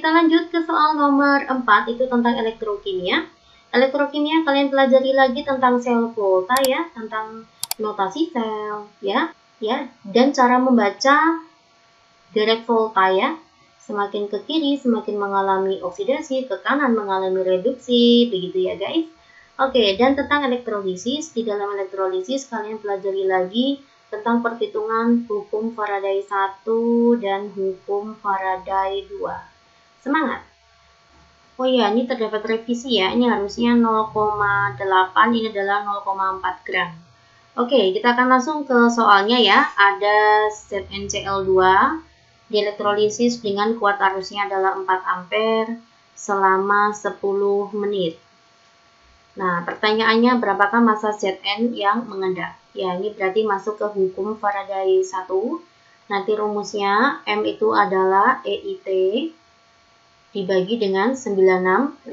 kita lanjut ke soal nomor 4, itu tentang elektrokimia. Elektrokimia kalian pelajari lagi tentang sel volta ya, tentang notasi sel ya, dan cara membaca direct volta ya. Semakin ke kiri semakin mengalami oksidasi, ke kanan mengalami reduksi, begitu ya guys. Oke, dan tentang elektrolisis, di dalam elektrolisis kalian pelajari lagi tentang perhitungan hukum Faraday 1 dan hukum Faraday 2. Semangat! Oh iya, ini terdapat revisi ya, ini harusnya 0,8, ini adalah 0,4 gram. Oke, kita akan langsung ke soalnya ya. Ada ZnCl2 dielektrolisis dengan kuat arusnya adalah 4 ampere selama 10 menit. Nah, pertanyaannya berapakah massa Zn yang mengendap? Ya, ini berarti masuk ke hukum Faraday 1. Nanti rumusnya M itu adalah EIT dibagi dengan 96500.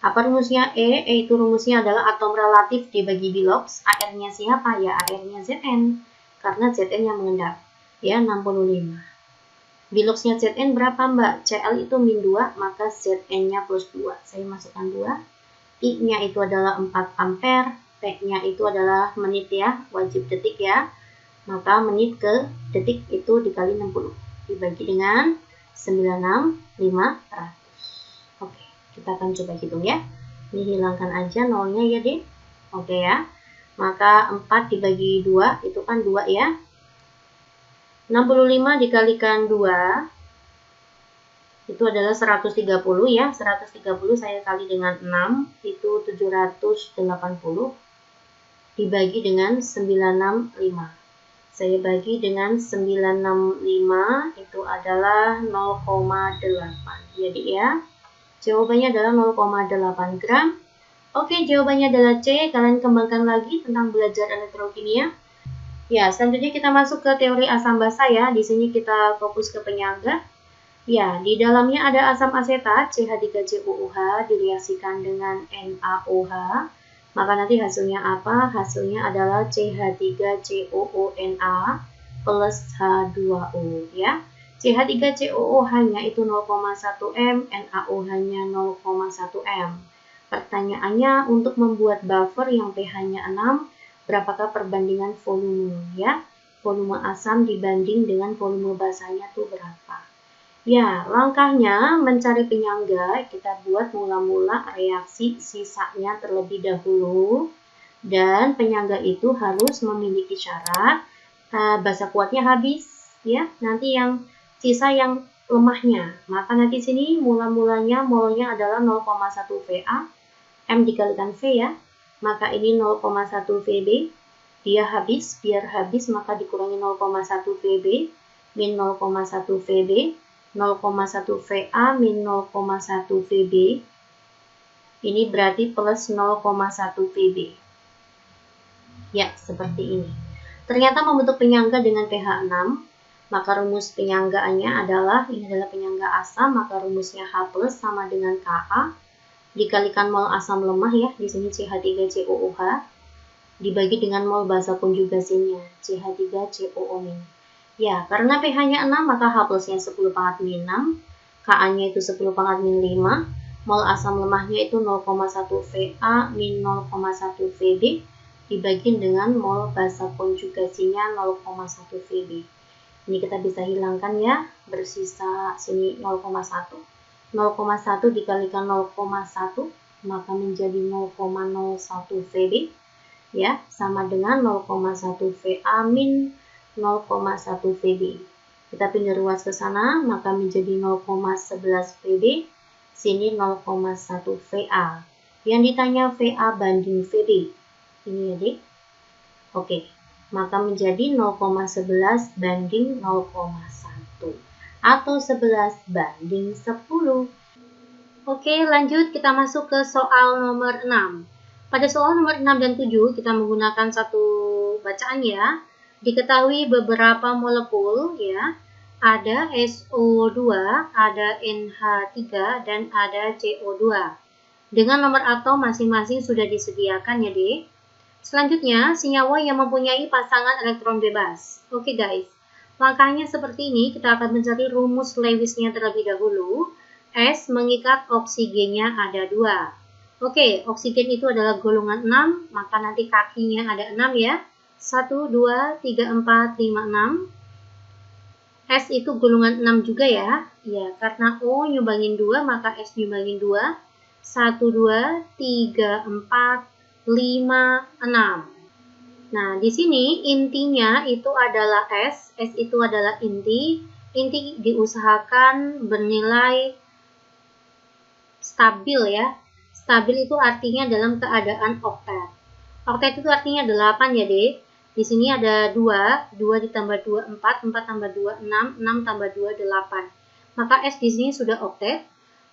Apa rumusnya E? E itu rumusnya adalah atom relatif dibagi Bilox. AR-nya siapa? Ya, AR-nya Zn. Karena Zn yang mengendap. Ya, 65. Biloxnya Zn berapa, Mbak? Cl itu min 2, maka Zn-nya plus 2. Saya masukkan 2. I-nya itu adalah 4 ampere. P-nya itu adalah menit ya, wajib detik ya. Maka menit ke detik itu dikali 60. Dibagi dengan 96500. Oke, kita akan coba hitung ya. Ini hilangkan aja nolnya ya, Dek. Oke ya. Maka 4 dibagi 2 itu kan 2 ya. 65 dikalikan 2 itu adalah 130 ya. 130 saya kali dengan 6 itu 780 dibagi dengan 965. Saya bagi dengan 965 itu adalah 0,8. Jadi ya, jawabannya adalah 0,8 gram. Oke, jawabannya adalah C. Kalian kembangkan lagi tentang belajar elektrokimia. Ya, selanjutnya kita masuk ke teori asam basa ya. Di sini kita fokus ke penyangga. Ya, di dalamnya ada asam asetat CH3COOH direaksikan dengan NaOH. Maka nanti hasilnya apa? Hasilnya adalah CH3COONA plus H2O ya. CH3COOH-nya itu 0,1 M, NaOH-nya 0,1 M. Pertanyaannya, untuk membuat buffer yang pH-nya 6, berapakah perbandingan volume ya? Volume asam dibanding dengan volume basanya itu berapa? Ya, langkahnya mencari penyangga, kita buat mula-mula reaksi sisanya terlebih dahulu. Dan penyangga itu harus memiliki syarat basa kuatnya habis ya. Nanti yang sisa yang lemahnya. Maka nanti sini mula-mulanya molnya adalah 0,1 Va, M dikalikan V ya. Maka ini 0,1 Vb. Dia habis, biar habis maka dikurangi 0,1 Vb min 0,1 Vb. 0,1 Va min 0,1 Vb. Ini berarti plus 0,1 Vb. Ya, seperti ini. Ternyata membentuk penyangga dengan pH 6, maka rumus penyanggaannya adalah, ini adalah penyangga asam, maka rumusnya H plus sama dengan Ka, dikalikan mol asam lemah ya, di sini CH3COOH, dibagi dengan mol basa konjugasinya, CH3COO-. Ya, karena pH-nya 6, maka H plusnya 10 pangkat min 6, Ka-nya itu 10 pangkat min 5, mol asam lemahnya itu 0,1 Va min 0,1 Vb, dibagi dengan mol basa konjugasinya 0,1 Vb. Ini kita bisa hilangkan ya, bersisa sini 0,1. 0,1 dikalikan 0,1, maka menjadi 0,01 Vb, ya, sama dengan 0,1 Va min 0,1 Vb. Kita pindah ruas ke sana, maka menjadi 0,11 Vb, sini 0,1 Va. Yang ditanya Va banding Vb. Ini ya, Dik. Oke, maka menjadi 0,11 banding 0,1. Atau 11 banding 10. Oke, lanjut kita masuk ke soal nomor 6. Pada soal nomor 6 dan 7, kita menggunakan satu bacaan ya. Diketahui beberapa molekul ya, ada SO2, ada NH3, dan ada CO2. Dengan nomor atom masing-masing sudah disediakan ya, Dek. Selanjutnya, senyawa yang mempunyai pasangan elektron bebas. Oke guys, Langkahnya seperti ini, kita akan mencari rumus Lewis-nya terlebih dahulu. S mengikat oksigennya ada 2. Oke, oksigen itu adalah golongan 6, maka nanti kakinya ada 6 ya. 1, 2, 3, 4, 5, 6. S itu golongan 6 juga ya. Ya, karena O nyumbangin 2, maka S nyumbangin 2. 1, 2, 3, 4, 5, 6. Nah, di sini intinya itu adalah S. S itu adalah inti. Inti diusahakan bernilai stabil ya. Stabil itu artinya dalam keadaan oktet. Oktet itu artinya 8 ya, Dek. Di sini ada 2, 2 ditambah 2, 4, 4 tambah 2, 6, 6 tambah 2, 8. Maka S di sini sudah oktet.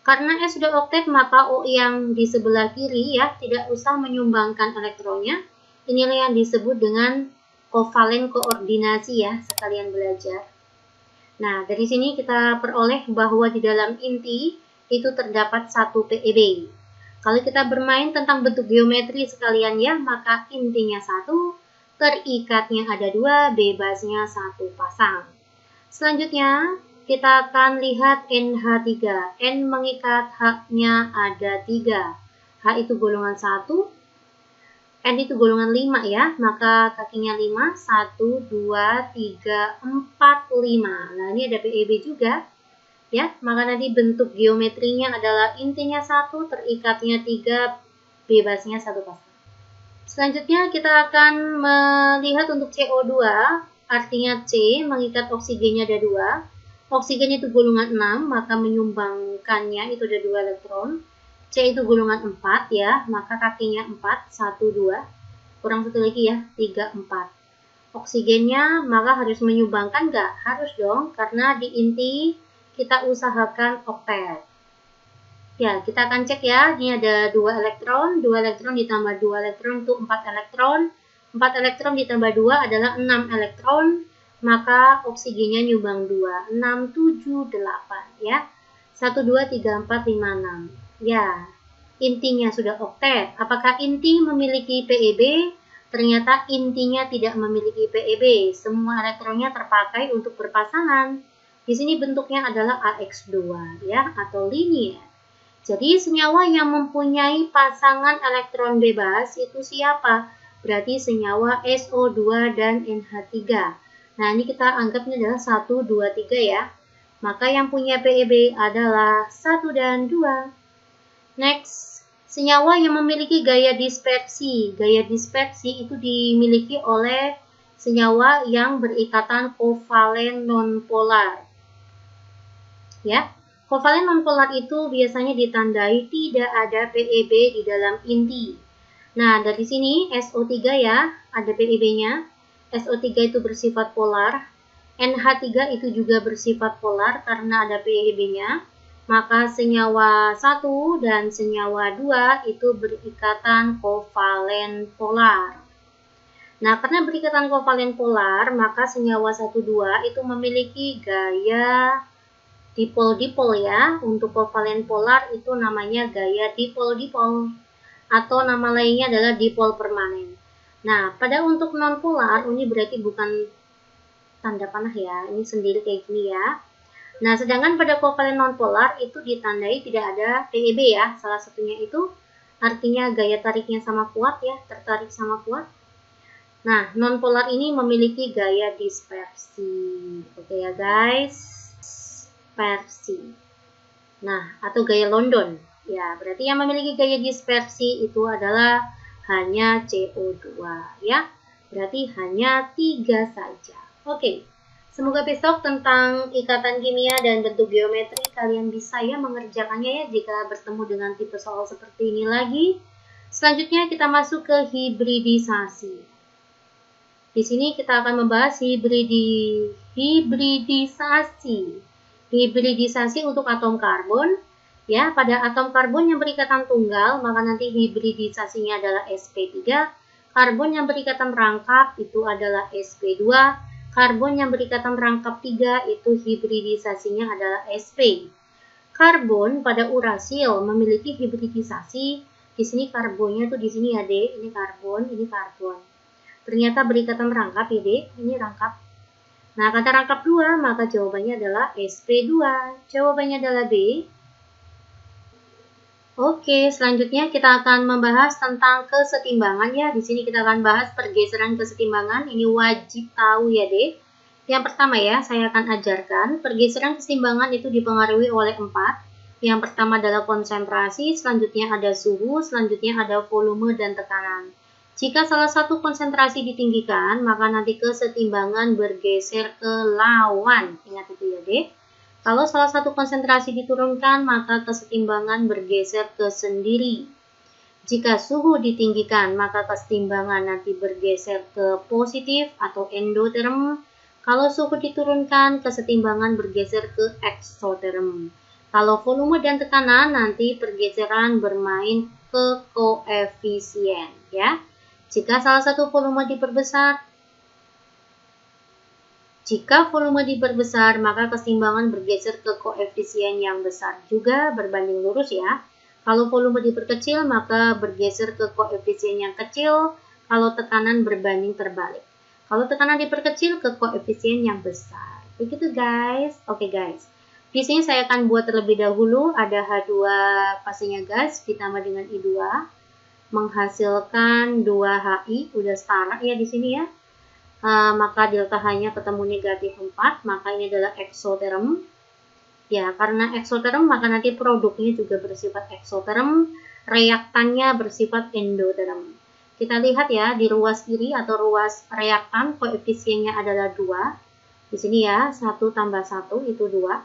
Karena S sudah oktet, maka O yang di sebelah kiri ya, tidak usah menyumbangkan elektronnya. Inilah yang disebut dengan kovalen koordinasi ya, sekalian belajar. Nah, dari sini kita peroleh bahwa di dalam inti itu terdapat 1 PeB. Kalau kita bermain tentang bentuk geometri sekalian ya, maka intinya 1, terikatnya ada 2, bebasnya 1 pasang. Selanjutnya, kita akan lihat NH3. N mengikat H-nya ada 3. H itu golongan 1. N itu golongan 5 ya, maka kakinya 5, 1, 2, 3, 4, 5. Nah, ini ada PeB juga, ya. Maka nanti bentuk geometrinya adalah intinya 1, terikatnya 3, bebasnya 1 pasang. Selanjutnya kita akan melihat untuk CO2, artinya C, mengikat oksigennya ada 2. Oksigen itu golongan 6, maka menyumbangkannya itu ada 2 elektron. C itu golongan 4 ya, maka kakinya 4, 1, 2, kurang satu lagi ya, 3, 4. Oksigennya maka harus menyumbangkan nggak? Harus dong, karena di inti kita usahakan oktet. Ya, kita akan cek ya, ini ada 2 elektron, 2 elektron ditambah 2 elektron itu 4 elektron. 4 elektron ditambah 2 adalah 6 elektron, maka oksigennya nyumbang 2, 6, 7, 8 ya. 1, 2, 3, 4, 5, 6. Ya, intinya sudah oktet. Apakah inti memiliki PeB? Ternyata intinya tidak memiliki PeB. Semua elektronnya terpakai untuk berpasangan. Di sini bentuknya adalah AX2 ya, atau linear. Jadi senyawa yang mempunyai pasangan elektron bebas itu siapa? Berarti senyawa SO2 dan NH3. Nah, ini kita anggap ini adalah 1, 2, 3 ya. Maka yang punya PeB adalah 1 dan 2. Next, senyawa yang memiliki gaya dispersi. Gaya dispersi itu dimiliki oleh senyawa yang berikatan kovalen nonpolar. Ya, kovalen nonpolar itu biasanya ditandai tidak ada PeB di dalam inti. Nah, dari sini SO3 ya, ada PeB-nya. SO3 itu bersifat polar. NH3 itu juga bersifat polar karena ada PeB-nya. Maka senyawa 1 dan senyawa 2 itu berikatan kovalen polar. Nah, karena berikatan kovalen polar, maka senyawa 1, 2 itu memiliki gaya dipol-dipol ya. Untuk kovalen polar itu namanya gaya dipol-dipol. Atau nama lainnya adalah dipol permanen. Nah, pada untuk non-polar, ini berarti bukan tanda panah ya. Ini sendiri kayak gini ya. Nah, sedangkan pada kovalen nonpolar itu ditandai tidak ada PeB ya. Salah satunya itu artinya gaya tariknya sama kuat ya, tertarik sama kuat. Nah, nonpolar ini memiliki gaya dispersi. Oke ya guys, dispersi. Nah, atau gaya London. Ya, berarti yang memiliki gaya dispersi itu adalah hanya CO2 ya. Berarti hanya 3 saja. Oke. Semoga besok tentang ikatan kimia dan bentuk geometri kalian bisa ya mengerjakannya ya jika bertemu dengan tipe soal seperti ini lagi. Selanjutnya kita masuk ke hibridisasi. Di sini kita akan membahas hibridisasi. Hibridisasi untuk atom karbon. Ya, pada atom karbon yang berikatan tunggal, maka nanti hibridisasinya adalah sp3. Karbon yang berikatan rangkap itu adalah sp2. Karbon yang berikatan rangkap 3 itu hibridisasinya adalah sp. Karbon pada urasil memiliki hibridisasi. Di sini karbonnya tuh di sini ya, Dek. Ini karbon, ini karbon. Ternyata berikatan rangkap ya, Dek. Ini rangkap. Nah, kata rangkap 2, maka jawabannya adalah SP2. Jawabannya adalah B. Oke, selanjutnya kita akan membahas tentang kesetimbangan ya. Di sini kita akan bahas pergeseran kesetimbangan. Ini wajib tahu ya, Dek. Yang pertama ya, saya akan ajarkan pergeseran kesetimbangan itu dipengaruhi oleh 4. Yang pertama adalah konsentrasi, selanjutnya ada suhu, selanjutnya ada volume dan tekanan. Jika salah satu konsentrasi ditinggikan, maka nanti kesetimbangan bergeser ke lawan. Ingat itu ya, Dek. Kalau salah satu konsentrasi diturunkan, maka kesetimbangan bergeser ke sendiri. Jika suhu ditinggikan, maka kesetimbangan nanti bergeser ke positif atau endoterm. Kalau suhu diturunkan, kesetimbangan bergeser ke eksoterm. Kalau volume dan tekanan, nanti pergeseran bermain ke koefisien, ya. Jika salah satu volume diperbesar, maka kesetimbangan bergeser ke koefisien yang besar juga berbanding lurus ya. Kalau volume diperkecil, maka bergeser ke koefisien yang kecil. Kalau tekanan berbanding terbalik. Kalau tekanan diperkecil ke koefisien yang besar. Begitu guys. Oke guys. Di sini saya akan buat terlebih dahulu ada H2 fasenya gas ditambah dengan I2 menghasilkan 2HI, udah setara ya di sini ya. Maka delta H-nya ketemu negatif 4, maka ini adalah eksoterm. Ya, karena eksoterm maka nanti produknya juga bersifat eksoterm, reaktannya bersifat endoterm. Kita lihat ya, di ruas kiri atau ruas reaktan koefisiennya adalah 2. Di sini ya, 1 tambah 1 itu 2.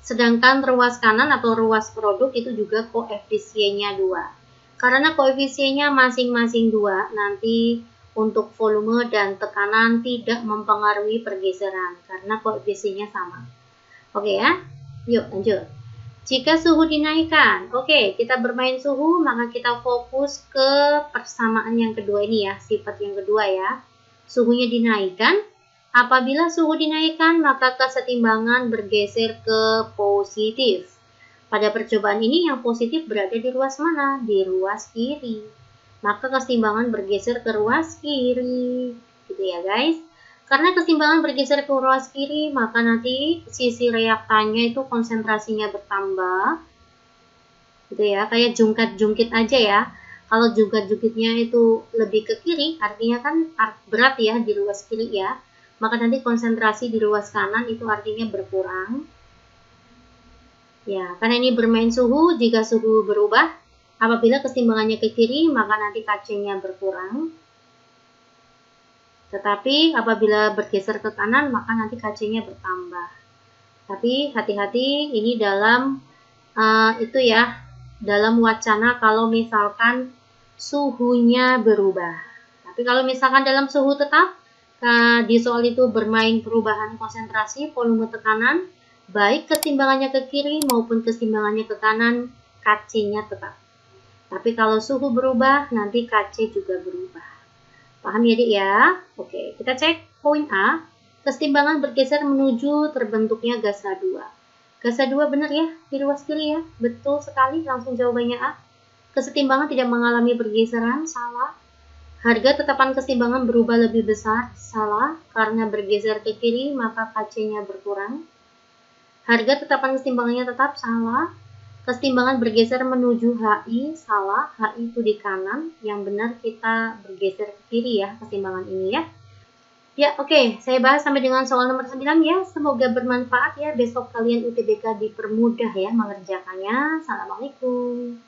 Sedangkan ruas kanan atau ruas produk itu juga koefisiennya 2. Karena koefisiennya masing-masing 2, nanti untuk volume dan tekanan tidak mempengaruhi pergeseran karena koefisiennya sama. Oke ya, yuk lanjut. Jika suhu dinaikkan, oke, kita bermain suhu, maka kita fokus ke persamaan yang kedua ini ya, sifat yang kedua ya. Suhunya dinaikkan, apabila suhu dinaikkan, maka kesetimbangan bergeser ke positif. Pada percobaan ini yang positif berada di ruas mana? Di ruas kiri. Maka kesetimbangan bergeser ke ruas kiri. Gitu ya guys. Karena kesetimbangan bergeser ke ruas kiri, maka nanti sisi reaktannya itu konsentrasinya bertambah. Gitu ya, kayak jungkat-jungkit aja ya. Kalau jungkat-jungkitnya itu lebih ke kiri, artinya kan berat ya di ruas kiri ya. Maka nanti konsentrasi di ruas kanan itu artinya berkurang. Ya, karena ini bermain suhu, jika suhu berubah, apabila kesetimbangannya ke kiri, maka nanti Kc-nya berkurang. Tetapi apabila bergeser ke kanan, maka nanti Kc-nya bertambah. Tapi hati-hati, ini dalam dalam wacana kalau misalkan suhunya berubah. Tapi kalau misalkan dalam suhu tetap, di soal itu bermain perubahan konsentrasi, volume, tekanan, baik kesetimbangannya ke kiri maupun kesetimbangannya ke kanan, Kc-nya tetap. Tapi kalau suhu berubah, nanti Kc juga berubah. Paham ya, Dik ya? Oke, kita cek poin A. Kesetimbangan bergeser menuju terbentuknya gas H2. Gas H2 benar ya, di ruas kiri ya? Betul sekali, langsung jawabannya A. Kesetimbangan tidak mengalami pergeseran, salah. Harga tetapan kesetimbangan berubah lebih besar, salah. Karena bergeser ke kiri, maka Kc-nya berkurang. Harga tetapan kesetimbangannya tetap, salah. Kesetimbangan bergeser menuju HI, salah. HI itu di kanan, yang benar kita bergeser ke kiri ya, kesetimbangan ini ya. Ya, oke, saya bahas sampai dengan soal nomor 9 ya. Semoga bermanfaat ya. Besok kalian UTBK dipermudah ya mengerjakannya. Assalamualaikum.